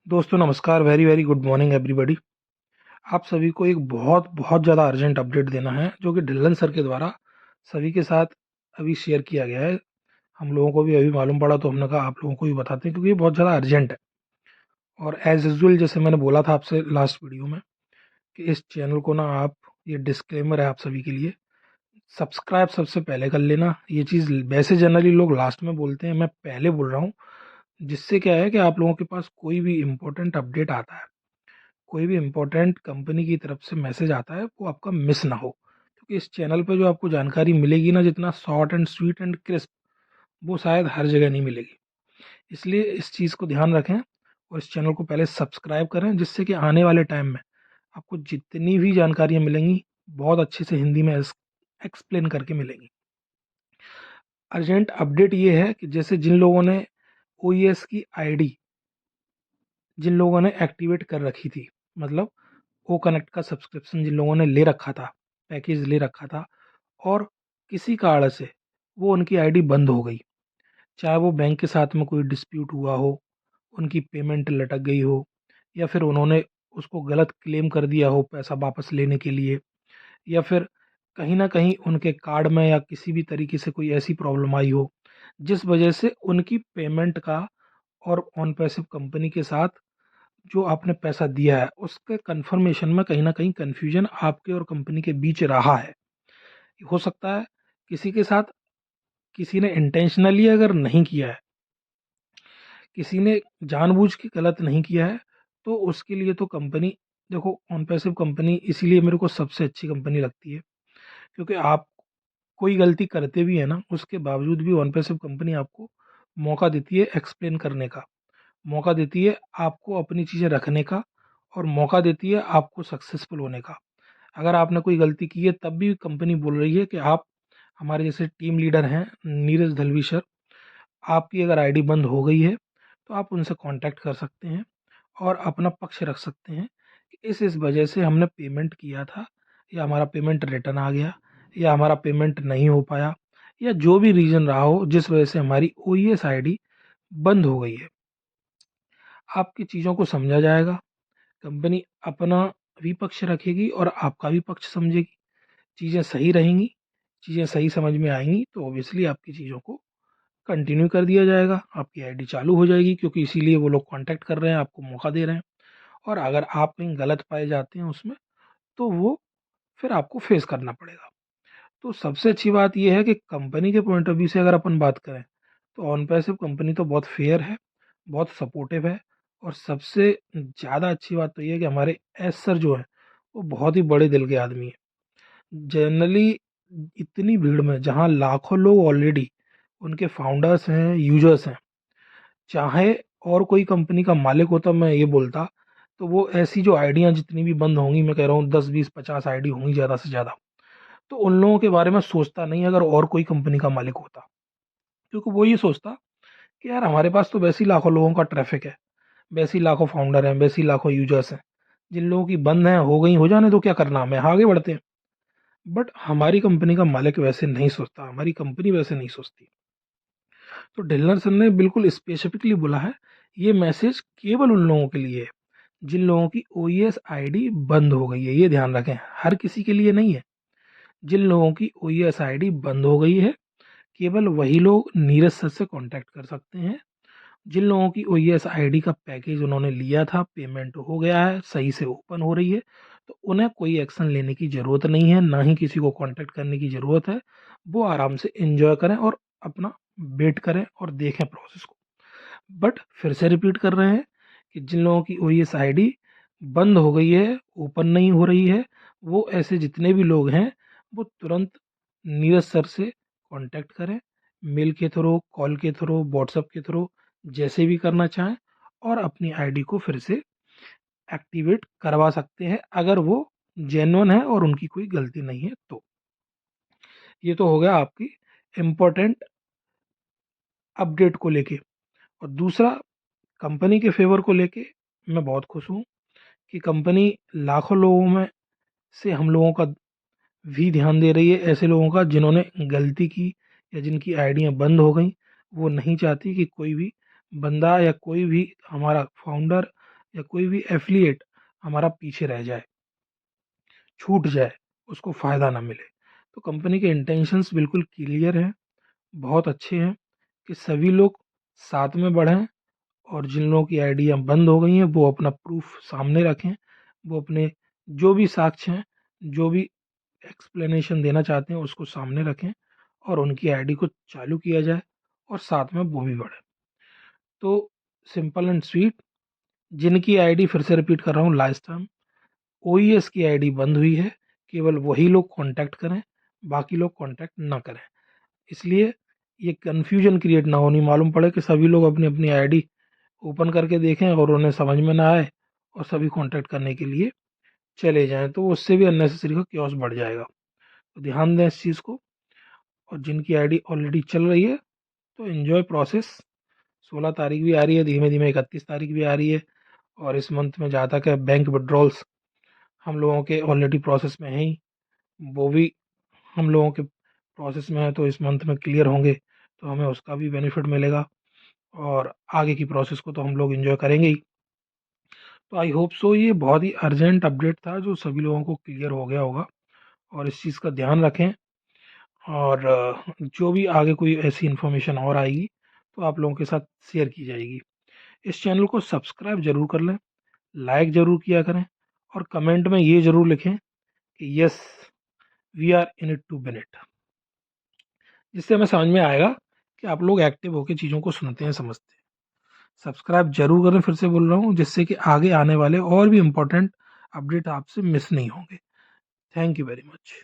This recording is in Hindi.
दोस्तों नमस्कार। Very very good morning everybody. आप सभी को एक बहुत बहुत ज़्यादा अर्जेंट अपडेट देना है जो कि ढिल्लन सर के द्वारा सभी के साथ अभी शेयर किया गया है। हम लोगों को भी अभी मालूम पड़ा तो हमने कहा आप लोगों को भी बताते हैं क्योंकि ये बहुत ज़्यादा अर्जेंट है। और एज यूजल जैसे मैंने बोला था आपसे लास्ट वीडियो में कि इस चैनल को ना आप, ये डिस्क्लेमर है आप सभी के लिए, सब्सक्राइब सबसे पहले कर लेना। ये चीज़ वैसे जनरली लोग लास्ट में बोलते हैं, मैं पहले बोल रहा हूँ। जिससे क्या है कि आप लोगों के पास कोई भी इम्पोर्टेंट अपडेट आता है, कोई भी इम्पोर्टेंट कंपनी की तरफ से मैसेज आता है, वो आपका मिस ना हो। क्योंकि इस चैनल पे जो आपको जानकारी मिलेगी ना, जितना short and sweet and crisp, वो शायद हर जगह नहीं मिलेगी। इसलिए इस चीज़ को ध्यान रखें और इस चैनल को पहले सब्सक्राइब करें, जिससे कि आने वाले टाइम में आपको जितनी भी जानकारियाँ मिलेंगी बहुत अच्छे से हिंदी में एक्सप्लेन करके मिलेंगी। अर्जेंट अपडेट ये है कि जैसे जिन लोगों ने OES की आईडी, जिन लोगों ने एक्टिवेट कर रखी थी, मतलब ओ कनेक्ट का सब्सक्रिप्शन जिन लोगों ने ले रखा था, पैकेज ले रखा था, और किसी कारण से वो उनकी आईडी बंद हो गई, चाहे वो बैंक के साथ में कोई डिस्प्यूट हुआ हो, उनकी पेमेंट लटक गई हो, या फिर उन्होंने उसको गलत क्लेम कर दिया हो पैसा वापस लेने के लिए, या फिर कहीं ना कहीं उनके कार्ड में या किसी भी तरीके से कोई ऐसी प्रॉब्लम आई हो जिस वजह से उनकी पेमेंट का और ऑन पैसिव कंपनी के साथ जो आपने पैसा दिया है उसके कंफर्मेशन में कहीं ना कहीं कंफ्यूजन आपके और कंपनी के बीच रहा है। हो सकता है किसी के साथ, किसी ने इंटेंशनली अगर नहीं किया है, किसी ने जानबूझ के गलत नहीं किया है, तो उसके लिए तो कंपनी, देखो ऑन पैसिव कंपनी इसीलिए मेरे को सबसे अच्छी कंपनी लगती है, क्योंकि आप कोई गलती करते भी है ना, उसके बावजूद भी ऑन पैसिव कंपनी आपको मौका देती है एक्सप्लेन करने का, मौका देती है आपको अपनी चीज़ें रखने का, और मौका देती है आपको सक्सेसफुल होने का। अगर आपने कोई गलती की है तब भी कंपनी बोल रही है कि आप, हमारे जैसे टीम लीडर हैं नीरज दलवी सर, आपकी अगर आईडी बंद हो गई है तो आप उनसे कांटेक्ट कर सकते हैं और अपना पक्ष रख सकते हैं कि इस वजह से हमने पेमेंट किया था, या हमारा पेमेंट रिटर्न आ गया, या हमारा पेमेंट नहीं हो पाया, या जो भी रीज़न रहा हो जिस वजह से हमारी OES आईडी बंद हो गई है, आपकी चीज़ों को समझा जाएगा। कंपनी अपना भी पक्ष रखेगी और आपका भी पक्ष समझेगी। चीज़ें सही रहेंगी, चीज़ें सही समझ में आएंगी तो ऑब्वियसली आपकी चीज़ों को कंटिन्यू कर दिया जाएगा, आपकी आईडी चालू हो जाएगी, क्योंकि इसीलिए वो लोग कांटेक्ट कर रहे हैं, आपको मौका दे रहे हैं। और अगर आप कहीं गलत पाए जाते हैं उसमें, तो वो फिर आपको फेस करना पड़ेगा। तो सबसे अच्छी बात यह है कि कंपनी के पॉइंट ऑफ व्यू से अगर अपन बात करें तो ऑन पैसिव कंपनी तो बहुत फेयर है, बहुत सपोर्टिव है। और सबसे ज़्यादा अच्छी बात तो ये है कि हमारे एस सर जो है वो बहुत ही बड़े दिल के आदमी है। जनरली इतनी भीड़ में जहाँ लाखों लोग ऑलरेडी उनके फाउंडर्स हैं, यूजर्स हैं, चाहे और कोई कंपनी का मालिक होता मैं ये बोलता, तो वो ऐसी जो आइडियाँ जितनी भी बंद होंगी, मैं कह रहा हूँ 10 20 50 आईडी होंगी ज़्यादा से ज़्यादा, तो उन लोगों के बारे में सोचता नहीं अगर और कोई कंपनी का मालिक होता। क्योंकि वो ये सोचता कि यार हमारे पास तो वैसे ही लाखों लोगों का ट्रैफिक है, वैसे ही लाखों फाउंडर हैं, वैसे ही लाखों यूजर्स हैं, जिन लोगों की बंद हैं हो गई हो जाने तो क्या करना, हमें आगे बढ़ते हैं। बट हमारी कंपनी का मालिक वैसे नहीं सोचता, हमारी कंपनी वैसे नहीं सोचती। तो ढिल्लर सर ने बिल्कुल स्पेसिफिकली बोला है, ये मैसेज केवल उन लोगों के लिए है जिन लोगों की OES आईडी बंद हो गई है। ये ध्यान रखें, हर किसी के लिए नहीं है। जिन लोगों की OES आईडी बंद हो गई है, केवल वही लोग नीरज सर से कांटेक्ट कर सकते हैं। जिन लोगों की OES आईडी का पैकेज उन्होंने लिया था, पेमेंट हो गया है, सही से ओपन हो रही है, तो उन्हें कोई एक्शन लेने की ज़रूरत नहीं है, ना ही किसी को कांटेक्ट करने की ज़रूरत है। वो आराम से एंजॉय करें और अपना वेट करें और देखें प्रोसेस को। बट फिर से रिपीट कर रहे हैं कि जिन लोगों की OES आईडी बंद हो गई है, ओपन नहीं हो रही है, वो ऐसे जितने भी लोग हैं वो तुरंत नीरज सर से कांटेक्ट करें, मेल के थ्रू, कॉल के थ्रू, व्हाट्सएप के थ्रू, जैसे भी करना चाहें, और अपनी आईडी को फिर से एक्टिवेट करवा सकते हैं अगर वो जेन्युइन है और उनकी कोई गलती नहीं है तो। ये तो हो गया आपकी इम्पोर्टेंट अपडेट को लेके। और दूसरा, कंपनी के फेवर को लेके मैं बहुत खुश हूँ कि कंपनी लाखों लोगों में से हम लोगों का भी ध्यान दे रही है, ऐसे लोगों का जिन्होंने गलती की या जिनकी आइडियाँ बंद हो गई। वो नहीं चाहती कि कोई भी बंदा या कोई भी हमारा फाउंडर या कोई भी एफिलिएट हमारा पीछे रह जाए, छूट जाए, उसको फ़ायदा ना मिले। तो कंपनी के इंटेंशंस बिल्कुल क्लियर हैं, बहुत अच्छे हैं कि सभी लोग साथ में बढ़ें और जिन लोगों की आईडियाँ बंद हो गई हैं वो अपना प्रूफ सामने रखें, वो अपने जो भी साक्ष्य हैं, जो भी एक्सप्लेनेशन देना चाहते हैं उसको सामने रखें और उनकी आईडी को चालू किया जाए और साथ में वो भी बढ़े। तो सिंपल एंड स्वीट, जिनकी आईडी फिर से रिपीट कर रहा हूँ लास्ट टाइम, ओईएस की आईडी बंद हुई है, केवल वही लोग कांटेक्ट करें, बाकी लोग कांटेक्ट ना करें। इसलिए ये कन्फ्यूजन क्रिएट ना होनी मालूम पड़े कि सभी लोग अपनी अपनी आईडी ओपन करके देखें और उन्हें समझ में ना आए और सभी कांटेक्ट करने के लिए चले जाएं, तो उससे भी अननेसेसरी का क्योस बढ़ जाएगा। तो ध्यान दें इस चीज़ को। और जिनकी आईडी ऑलरेडी चल रही है तो एंजॉय प्रोसेस। 16 तारीख भी आ रही है, धीमे धीमे 31 तारीख भी आ रही है, और इस मंथ में जहाँ तक है बैंक विड्रॉल्स हम लोगों के ऑलरेडी प्रोसेस में हैं ही, वो भी हम लोगों के प्रोसेस में है, तो इस मंथ में क्लियर होंगे तो हमें उसका भी बेनिफिट मिलेगा और आगे की प्रोसेस को तो हम लोग एंजॉय करेंगे ही। तो आई होप सो ये बहुत ही अर्जेंट अपडेट था जो सभी लोगों को क्लियर हो गया होगा, और इस चीज़ का ध्यान रखें। और जो भी आगे कोई ऐसी इन्फॉर्मेशन और आएगी तो आप लोगों के साथ शेयर की जाएगी। इस चैनल को सब्सक्राइब ज़रूर कर लें, लाइक ज़रूर किया करें और कमेंट में ये ज़रूर लिखें कि yes we are in it to win it, जिससे हमें समझ में आएगा कि आप लोग एक्टिव होकर चीज़ों को सुनते हैं, समझते हैं। सब्सक्राइब जरूर करें, फिर से बोल रहा हूँ, जिससे कि आगे आने वाले और भी इम्पोर्टेंट अपडेट आपसे मिस नहीं होंगे। Thank you very much.